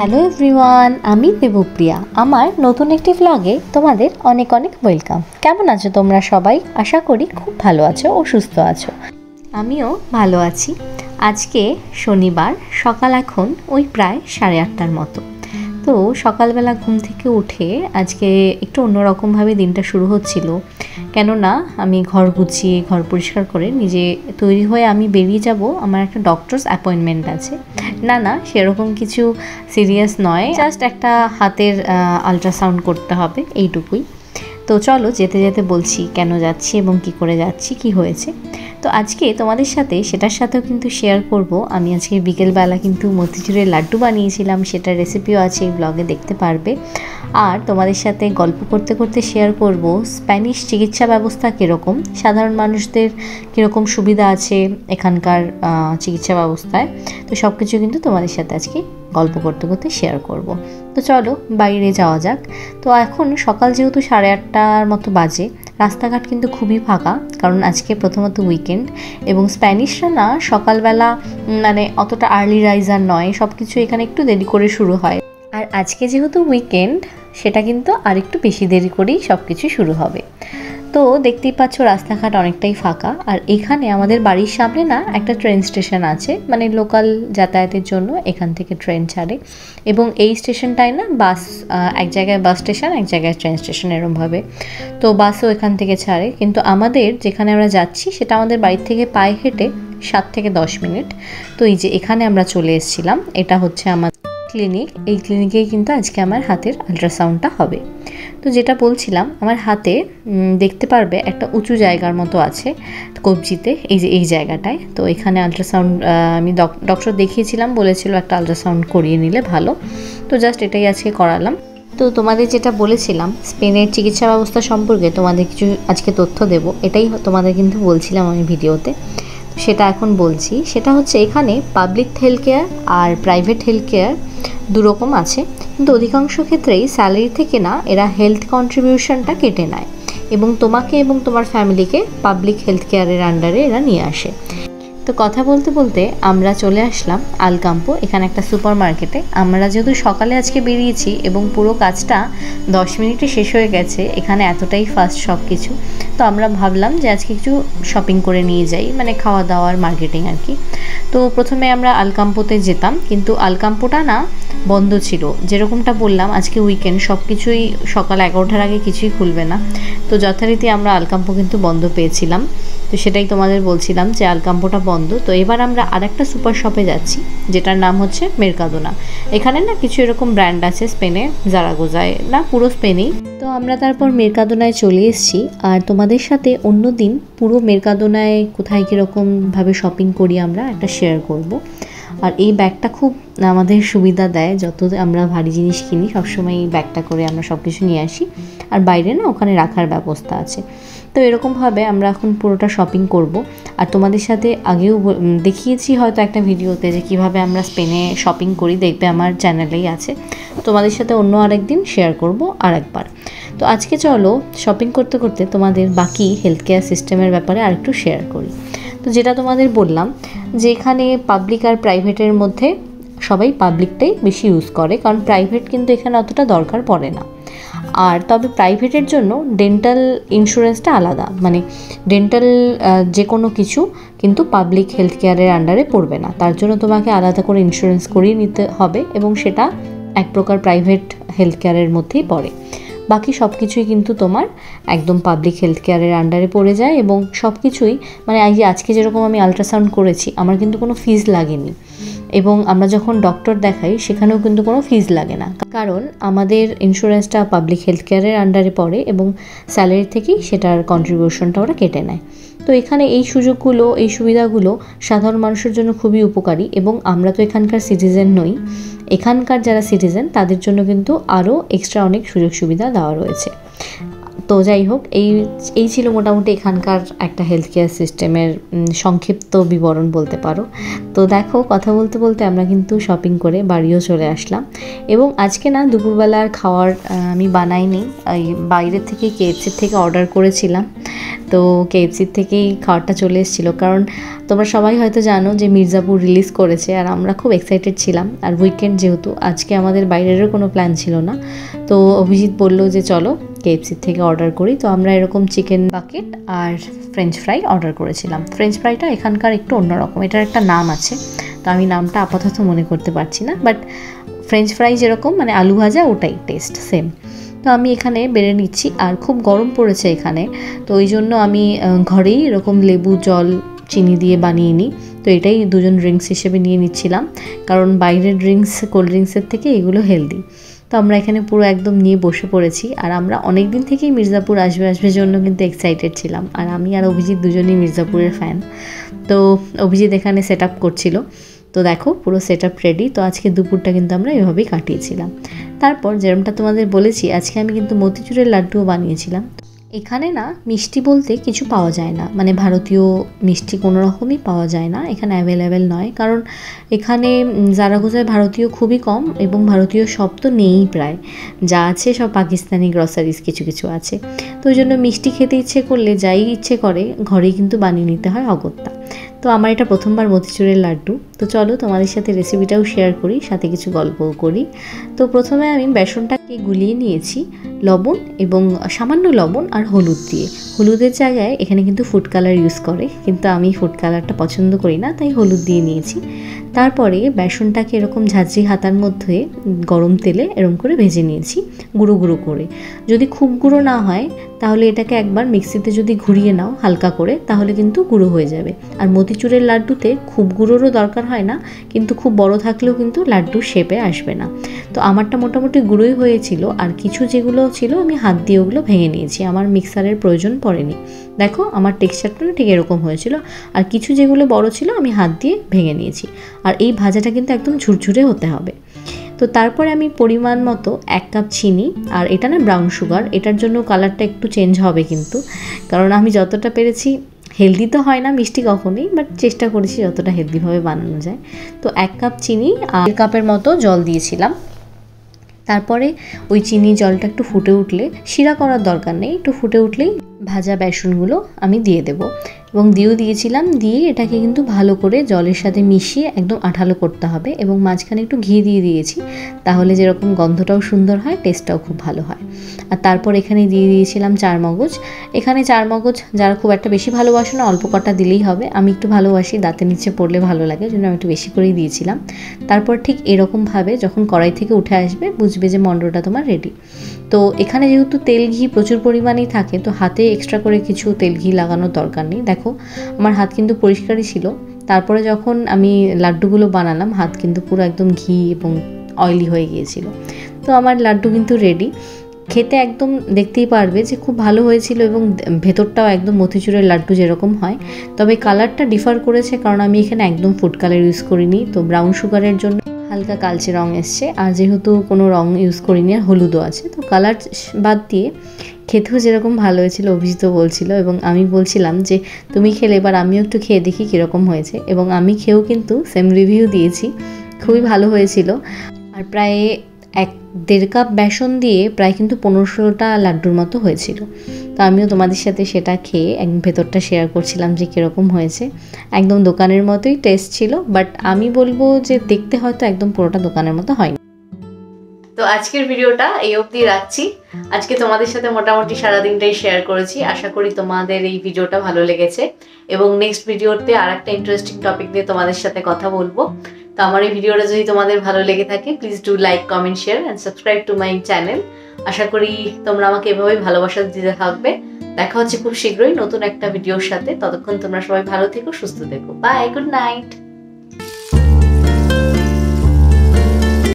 Hello everyone, আমি দেবপ্রিয়া। আমার নতুন একটি ব্লগে তোমাদের অনেক অনেক ওয়েলকাম। কেমন আছো তোমরা সবাই? আশা করি খুব ভালো আছো ও সুস্থ আছো। আমিও ভালো আছি। আজকে শনিবার, সকাল এখন ওই প্রায় 8:30টার মতো। তো সকালবেলা ঘুম থেকে উঠে আজকে একটু অন্যরকমভাবে দিনটা শুরু হচ্ছিল। কেননা আমি ঘর গুছিয়ে ঘর পরিষ্কার করে নিজে তৈরি হয়ে আমি বেরিয়ে যাব, আমার একটা ডক্টরস অ্যাপয়েন্টমেন্ট আছে। না সেরকম কিছু সিরিয়াস নয়, জাস্ট একটা হাতের আলট্রাসাউন্ড করতে হবে, এইটুকুই। তো চলো যেতে যেতে বলছি কেন যাচ্ছি এবং কি করে যাচ্ছি, কি হয়েছে। তো আজকে তোমাদের সাথে সেটার সাথেও কিন্তু শেয়ার করব। আমি আজকে বিকেলবেলা কিন্তু মতিচুরের লাড্ডু বানিয়েছিলাম, সেটার রেসিপিও আছে, এই ব্লগে দেখতে পারবে। আর তোমাদের সাথে গল্প করতে করতে শেয়ার করব স্প্যানিশ চিকিৎসা ব্যবস্থা কীরকম, সাধারণ মানুষদের কীরকম সুবিধা আছে এখানকার চিকিৎসা ব্যবস্থায়। তো সব কিছু কিন্তু তোমাদের সাথে আজকে গল্প করতে করতে শেয়ার করব। তো চলো বাইরে যাওয়া যাক। তো এখন সকাল যেহেতু 8:30টার মতো বাজে, রাস্তাঘাট কিন্তু খুবই ফাঁকা, কারণ আজকে প্রথমত উইকেন্ড এবং স্প্যানিশরা না সকালবেলা মানে অতটা আর্লি রাইজার নয়, সব কিছু এখানে একটু দেরি করে শুরু হয়। আর আজকে যেহেতু উইকেন্ড, সেটা কিন্তু আর একটু বেশি দেরি করেই সব কিছু শুরু হবে। তো দেখতেই পাচ্ছ রাস্তাঘাট অনেকটাই ফাঁকা। আর এখানে আমাদের বাড়ির সামনে না একটা ট্রেন স্টেশন আছে, মানে লোকাল যাতায়াতের জন্য এখান থেকে ট্রেন ছাড়ে। এবং এই স্টেশনটায় না বাস, এক জায়গায় বাস স্টেশন, এক জায়গায় ট্রেন স্টেশন, এরমভাবে। তো বাসও এখান থেকে ছাড়ে। কিন্তু আমাদের যেখানে আমরা যাচ্ছি সেটা আমাদের বাড়ির থেকে পায়ে হেঁটে 7 থেকে 10 মিনিট। তো এই যে এখানে আমরা চলে এসেছিলাম, এটা হচ্ছে আমার ক্লিনিক। এই ক্লিনিকেই কিন্তু আজকে আমার হাতের আলট্রাসাউন্ডটা হবে। তো যেটা বলছিলাম, আমার হাতে দেখতে পারবে একটা উঁচু জায়গার মতো আছে কবজিতে, এই যে এই জায়গাটায়। তো এখানে আলট্রাসাউন্ড আমি ডক্টর দেখিয়েছিলাম, বলেছিল একটা আলট্রাসাউন্ড করিয়ে নিলে ভালো। তো জাস্ট এটাই আজকে করালাম। তো তোমাদের যেটা বলেছিলাম স্পেনের চিকিৎসা ব্যবস্থা সম্পর্কে তোমাদের কিছু আজকে তথ্য দেব, এটাই তোমাদের কিন্তু বলছিলাম আমি ভিডিওতে। সেটা এখন বলছি। সেটা হচ্ছে এখানে পাবলিক হেলথ কেয়ার আর প্রাইভেট হেলথ কেয়ার দুরকম আছে, কিন্তু অধিকাংশ ক্ষেত্রেই স্যালারি থেকে না এরা হেলথ কন্ট্রিবিউশনটা কেটে নেয় এবং তোমাকে এবং তোমার ফ্যামিলিকে পাবলিক হেলথ কেয়ারের আন্ডারে এরা নিয়ে আসে। তো কথা বলতে বলতে আমরা চলে আসলাম আলকাম্পো, এখানে একটা সুপার মার্কেটে। আমরা যেহেতু সকালে আজকে বেরিয়েছি এবং পুরো কাজটা 10 মিনিটে শেষ হয়ে গেছে, এখানে এতটাই ফাস্ট সব কিছু। তো আমরা ভাবলাম যে আজকে কিছু শপিং করে নিয়ে যাই, মানে খাওয়া দাওয়ার মার্কেটিং আর কি। তো প্রথমে আমরা আলকাম্পোতে যেতাম, কিন্তু আলকাম্পোটা না বন্ধ ছিল। যেরকমটা বললাম আজকে উইকেন্ড, সব কিছুই সকাল 11টার আগে কিছুই খুলবে না। তো যথারীতি আমরা আলকাম্পো কিন্তু বন্ধ পেয়েছিলাম। তো সেটাই তোমাদের বলছিলাম যে আলকাম্পোটা বন্ধ। তো এবার আমরা আরেকটা সুপার শপে যাচ্ছি, যেটার নাম হচ্ছে মেরকাদোনা। এখানে না কিছু এরকম ব্র্যান্ড আছে স্পেনে, জারাগোজায় না, পুরো স্পেনেই। তো আমরা তারপর মেরকাদোনায় চলে এসেছি। আর তোমাদের সাথে অন্য দিন পুরো মেরকাদোনায় কোথায় কীরকমভাবে শপিং করি আমরা একটা শেয়ার করব। আর এই ব্যাগটা খুব আমাদের সুবিধা দেয়, যত আমরা ভারী জিনিস কিনি সবসময় এই ব্যাগটা করে আমরা সব কিছু নিয়ে আসি। আর বাইরে না ওখানে রাখার ব্যবস্থা আছে। তো এরকমভাবে আমরা এখন পুরোটা শপিং করব। আর তোমাদের সাথে আগেও দেখিয়েছি হয়তো একটা ভিডিওতে যে কীভাবে আমরা স্পেনে শপিং করি, দেখবে আমার চ্যানেলেই আছে। তোমাদের সাথে অন্য আরেকদিন শেয়ার করব আরেকবার। তো আজকে চলো শপিং করতে করতে তোমাদের বাকি হেলথ কেয়ার সিস্টেমের ব্যাপারে আরেকটু শেয়ার করি। তো যেটা তোমাদের বললাম যে এখানে পাবলিক আর প্রাইভেটের মধ্যে সবাই পাবলিকটাই বেশি ইউজ করে, কারণ প্রাইভেট কিন্তু এখানে অতটা দরকার পড়ে না। আর তবে প্রাইভেটের জন্য ডেন্টাল ইন্স্যুরেন্সটা আলাদা, মানে ডেন্টাল যে কোনো কিছু কিন্তু পাবলিক হেলথ কেয়ারের আন্ডারে পড়বে না, তার জন্য তোমাকে আলাদা করে ইন্স্যুরেন্স করিয়ে নিতে হবে এবং সেটা এক প্রকার প্রাইভেট হেলথ কেয়ারের মধ্যেই পড়ে। বাকি সব কিছুই কিন্তু তোমার একদম পাবলিক হেলথ কেয়ারের আন্ডারে পড়ে যায় এবং সব কিছুই, মানে আজকে যেরকম আমি আলট্রাসাউন্ড করেছি আমার কিন্তু কোনো ফিজ লাগেনি। এবং আমরা যখন ডক্টর দেখাই সেখানেও কিন্তু কোনো ফিজ লাগে না, কারণ আমাদের ইন্স্যুরেন্সটা পাবলিক হেলথ কেয়ারের আন্ডারে পড়ে এবং স্যালারি থেকেই সেটার কন্ট্রিবিউশনটা ওরা কেটে নেয়। তো এখানে এই সুযোগগুলো, এই সুবিধাগুলো সাধারণ মানুষের জন্য খুবই উপকারী। এবং আমরা তো এখানকার সিটিজেন নই, এখানকার যারা সিটিজেন তাদের জন্য কিন্তু আরও এক্সট্রা অনেক সুযোগ সুবিধা দেওয়া রয়েছে। তো যাই হোক, এই ছিল মোটামুটি এখানকার একটা হেলথ কেয়ার সিস্টেমের সংক্ষিপ্ত বিবরণ বলতে পারো। তো দেখো কথা বলতে বলতে আমরা কিন্তু শপিং করে বাড়িও চলে আসলাম। এবং আজকে না দুপুরবেলার খাওয়ার আমি বানাইনি, বাইরের থেকে KFC থেকে অর্ডার করেছিলাম। তো কেএফসির থেকেই খাবারটা চলে এসেছিলো, কারণ তোমরা সবাই হয়তো জানো যে মির্জাপুর রিলিজ করেছে আর আমরা খুব এক্সাইটেড ছিলাম। আর উইকেন্ড যেহেতু, আজকে আমাদের বাইরেরও কোনো প্ল্যান ছিল না। তো অভিজিৎ বললো যে চলো কেএফসির থেকে অর্ডার করি। তো আমরা এরকম চিকেন বাকেট আর ফ্রেঞ্চ ফ্রাই অর্ডার করেছিলাম। ফ্রেঞ্চ ফ্রাইটা এখানকার একটু অন্যরকম, এটার একটা নাম আছে, তো আমি নামটা আপাতত মনে করতে পারছি না, বাট ফ্রেঞ্চ ফ্রাই যেরকম মানে আলু ভাজা ওটাই টেস্ট সেম। তো আমি এখানে বেড়ে নিচ্ছি, আর খুব গরম পড়েছে এখানে, তো ওই জন্য আমি ঘরেই এরকম লেবু জল চিনি দিয়ে বানিয়ে নিই। তো এটাই দুজন ড্রিঙ্কস হিসেবে নিয়ে নিচ্ছিলাম, কারণ বাইরের ড্রিঙ্কস কোল্ড ড্রিঙ্কসের থেকে এগুলো হেলদি। তো আমরা এখানে পুরো একদম নিয়ে বসে পড়েছি, আর আমরা অনেক দিন থেকেই মির্জাপুর আসবে জন্য কিন্তু এক্সাইটেড ছিলাম। আর আমি আর অভিজিৎ দুজনেই মির্জাপুরের ফ্যান। তো অভিজিৎ এখানে সেট আপ করছিল। তো দেখো পুরো সেট আপ রেডি। তো আজকে দুপুরটা কিন্তু আমরা এভাবেই কাটিয়েছিলাম। তারপর যেরকমটা তোমাদের বলেছি, আজকে আমি কিন্তু মতিচুরের লাড্ডুও বানিয়েছিলাম। এখানে না মিষ্টি বলতে কিছু পাওয়া যায় না, মানে ভারতীয় মিষ্টি কোনো রকমই পাওয়া যায় না এখানে, অ্যাভেলেবেল নয়। কারণ এখানে জারাগোজায় ভারতীয় খুবই কম, এবং ভারতীয় সব তো নেই প্রায়, যা আছে সব পাকিস্তানি গ্রসারিজ কিছু কিছু আছে। তো ওই জন্য মিষ্টি খেতে ইচ্ছে করলে যাই ইচ্ছে করে ঘরেই কিন্তু বানিয়ে নিতে হয় অগত্যা। তো আমার এটা প্রথমবার মতিচুরের লাড্ডু। তো চলো তোমাদের সাথে রেসিপিটাও শেয়ার করি, সাথে কিছু গল্পও করি। তো প্রথমে আমি বেসনটাকে গুলিয়ে নিয়েছি লবণ এবং সামান্য লবণ আর হলুদ দিয়ে। হলুদের জায়গায় এখানে কিন্তু ফুড কালার ইউজ করে, কিন্তু আমি ফুড কালারটা পছন্দ করি না, তাই হলুদ দিয়ে নিয়েছি। তারপরে বেসনটাকে এরকম ঝাঁঝরি হাতার মধ্যে গরম তেলে এরকম করে ভেজে নিয়েছি গুঁড়ো গুঁড়ো করে। যদি খুব গুঁড়ো না হয় তাহলে এটাকে একবার মিক্সিতে যদি ঘুরিয়ে নাও হালকা করে, তাহলে কিন্তু গুঁড়ো হয়ে যাবে। আর মতিচুরের লাড্ডুতে খুব গুঁড়োরও দরকার হয় না, কিন্তু খুব বড় থাকলেও কিন্তু লাড্ডুর শেপে আসবে না। তো আমারটা মোটামুটি গুঁড়োই হয়েছিল, আর কিছু যেগুলো ছিল আমি হাত দিয়ে ওগুলো ভেঙে নিয়েছি, আমার মিক্সারের প্রয়োজন পড়েনি। দেখো আমার টেক্সচারটা ঠিক এরকম হয়েছিল। আর কিছু যেগুলো বড় ছিল আমি হাত দিয়ে ভেঙে নিয়েছি। আর এই ভাজাটা কিন্তু একদম ঝুরঝুরে হতে হবে। তো তারপরে আমি পরিমাণ মতো 1 কাপ চিনি, আর এটা না ব্রাউন সুগার, এটার জন্য কালারটা একটু চেঞ্জ হবে কিন্তু, কারণ আমি যতটা পেরেছি, হেলদি তো হয় না মিষ্টি কখনোই, বাট চেষ্টা করেছি যতটা হেলদিভাবে বানানো যায়। তো 1 কাপ চিনি আর 1 কাপের মতো জল দিয়েছিলাম। তারপরে ওই চিনি জলটা একটু ফুটে উঠলে, শিরা করার দরকার নেই, একটু ফুটে উঠলেই ভাজা বেসনগুলো আমি দিয়ে দেব, এবং দিয়েছিলাম। দিয়ে এটাকে কিন্তু ভালো করে জলের সাথে মিশিয়ে একদম আঠালো করতে হবে, এবং মাঝখানে একটু ঘি দিয়ে দিয়েছি, তাহলে যেরকম গন্ধটাও সুন্দর হয়, টেস্টটাও খুব ভালো হয়। আর তারপর এখানে দিয়ে দিয়েছিলাম চারমগজ। এখানে চারমগজ যারা খুব একটা বেশি ভালোবাসে না, অল্প কটা দিলেই হবে। আমি একটু ভালোবাসি, দাঁতের নিচে পড়লে ভালো লাগে, ওই জন্য আমি একটু বেশি করেই দিয়েছিলাম। তারপর ঠিক এরকমভাবে যখন কড়াই থেকে উঠে আসবে, বুঝবে যে মন্ডটা তোমার রেডি। তো এখানে যেহেতু তেল ঘি প্রচুর পরিমাণেই থাকে, তো হাতে এক্সট্রা করে কিছু তেল ঘি লাগানোর দরকার নেই। দেখো আমার হাত কিন্তু পরিষ্কারই ছিল। তারপরে যখন আমি লাড্ডুগুলো বানালাম, হাত কিন্তু পুরো একদম ঘি এবং অয়েলি হয়ে গিয়েছিল। তো আমার লাড্ডু কিন্তু রেডি। খেতে একদম দেখতেই পারবে যে খুব ভালো হয়েছিল, এবং ভেতরটাও একদম মতিচুরের লাড্ডু যেরকম হয়। তবে কালারটা ডিফার করেছে, কারণ আমি এখানে একদম ফুড কালার ইউজ করিনি, তো ব্রাউন সুগারের জন্য হালকা কালচে রঙ এসছে। আর যেহেতু কোনো রঙ ইউজ করিনি, আর হলুদও আছে, তো কালার বাদ দিয়ে খেতেও যেরকম ভালো হয়েছিল অভিজিৎ বলছিল, এবং আমি বলছিলাম যে তুমি খেলে এবার আমিও একটু খেয়ে দেখি কীরকম হয়েছে। এবং আমি খেয়েও কিন্তু সেম রিভিউ দিয়েছি, খুবই ভালো হয়েছিল। আর প্রায় 1-1.5 কাপ বেসন দিয়ে প্রায় কিন্তু 15-16টা লাড্ডুর মতো হয়েছিল। তো আমিও তোমাদের সাথে সেটা খেয়ে ভেতরটা শেয়ার করছিলাম যে কীরকম হয়েছে। একদম দোকানের মতোই টেস্ট ছিল, বাট আমি বলবো যে দেখতে হয়তো একদম পুরোটা দোকানের মতো হয়নি। তো আজকের ভিডিওটা এই অবধি রাখছি। আজকে তোমাদের সাথে মোটামুটি সারাদিনটাই শেয়ার করেছি। আশা করি তোমাদের এই ভিডিওটা ভালো লেগেছে, এবং নেক্সট ভিডিওতে আর একটা ইন্টারেস্টিং টপিক নিয়ে তোমাদের সাথে কথা বলবো। তো আমার এই ভিডিওটা যদি তোমাদের ভালো লেগে থাকে, please do like, comment, share and subscribe to my channel. আশা করি তোমরা আমাকে এভাবেই ভালোবাসা দিতে থাকবে। দেখা হচ্ছে খুব শীঘ্রই নতুন একটা ভিডিওর সাথে। ততক্ষণ তোমরা সবাই ভালো থেকো, সুস্থ থেকো। Bye, good night.